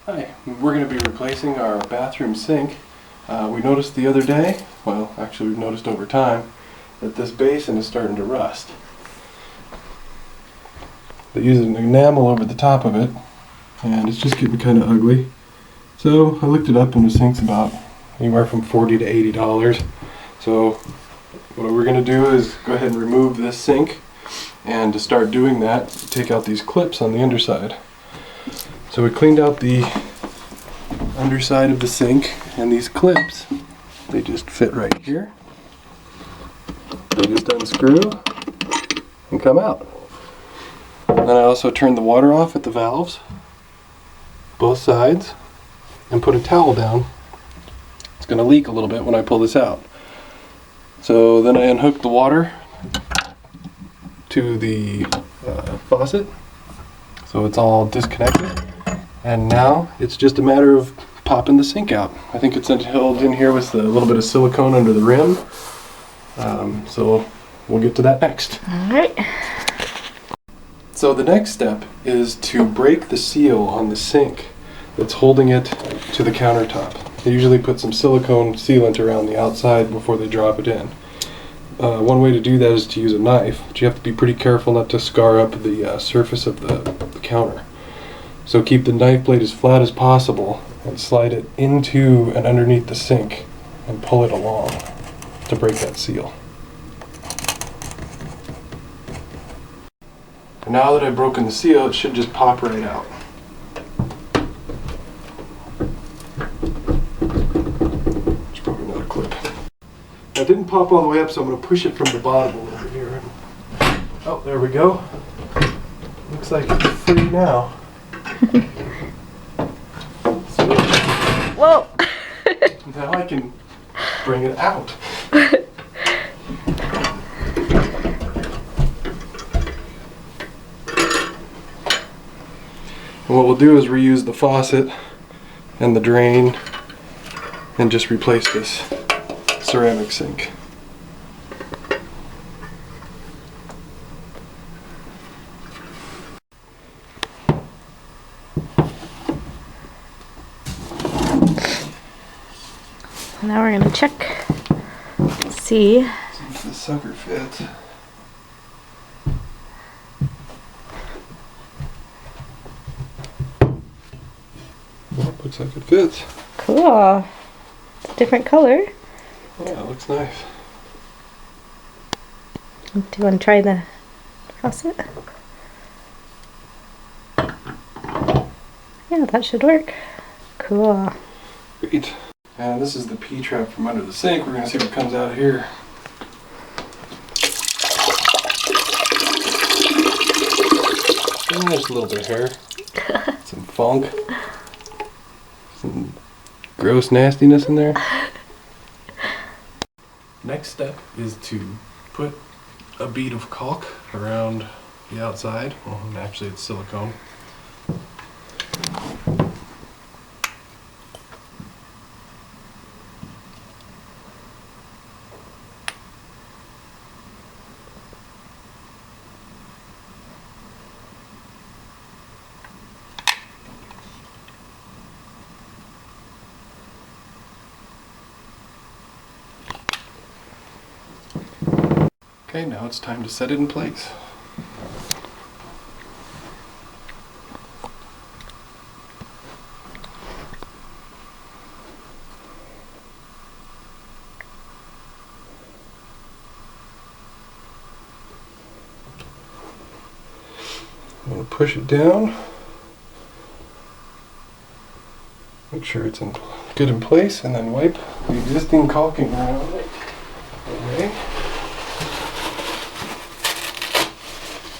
Hi, we're going to be replacing our bathroom sink. We noticed the other day, well actually we've noticed over time, that this basin is starting to rust. They use an enamel over the top of it and it's just getting kind of ugly. So I looked it up and the sink's about anywhere from $40 to $80. So what we're going to do is go ahead and remove this sink, and to start doing that, take out these clips on the underside. So we cleaned out the underside of the sink, and these clips, they just fit right here. They just unscrew and come out. Then I also turned the water off at the valves, both sides, and put a towel down. It's going to leak a little bit when I pull this out. So then I unhooked the water to the faucet, so it's all disconnected. And now it's just a matter of popping the sink out. I think it's held in here with a little bit of silicone under the rim. So we'll get to that next. Alright. So the next step is to break the seal on the sink that's holding it to the countertop. They usually put some silicone sealant around the outside before they drop it in. One way to do that is to use a knife, but you have to be pretty careful not to scar up the surface of the counter. So keep the knife blade as flat as possible and slide it into and underneath the sink and pull it along to break that seal. And now that I've broken the seal, it should just pop right out. There's probably another clip. Now, it didn't pop all the way up, so I'm going to push it from the bottom a little bit here. Oh, there we go. Looks like it's free now. So, whoa! now I can bring it out. And what we'll do is reuse the faucet and the drain and just replace this ceramic sink. Now we're going to check, see if this sucker fits. Well, looks like it fits. Cool. It's a different color. Yeah, it looks nice. Do you want to try the faucet? Yeah, that should work. Cool. Great. And this is the P-trap from under the sink. We're going to see what comes out of here. There's a little bit of hair. Some funk. Some gross nastiness in there. Next step is to put a bead of caulk around the outside. Well, actually it's silicone. Okay, now it's time to set it in place. I'm going to push it down. Make sure it's good in place, and then wipe the existing caulking around it. Okay.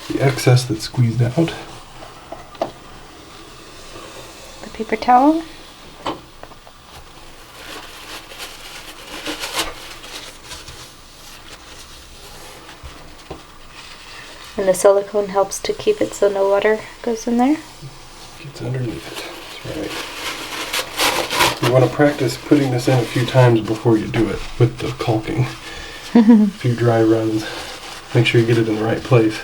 The excess that's squeezed out. The paper towel. And the silicone helps to keep it so no water goes in there. Gets underneath it. That's right. You want to practice putting this in a few times before you do it with the caulking. A few dry runs. Make sure you get it in the right place.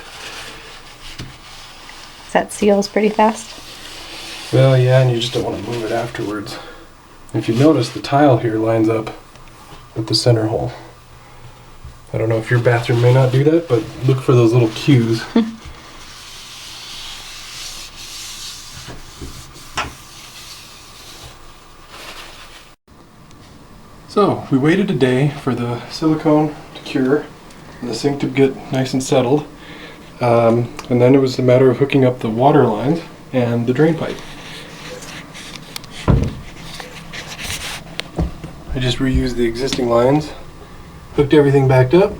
That seals pretty fast. Well, yeah, and you just don't want to move it afterwards. If you notice, the tile here lines up with the center hole. I don't know if your bathroom may not do that, but look for those little cues. So, we waited a day for the silicone to cure and the sink to get nice and settled. And then it was a matter of hooking up the water lines and the drain pipe. I just reused the existing lines, hooked everything back up,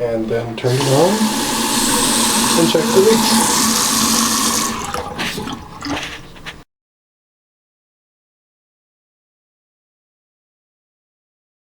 and then turned it on and checked the leaks.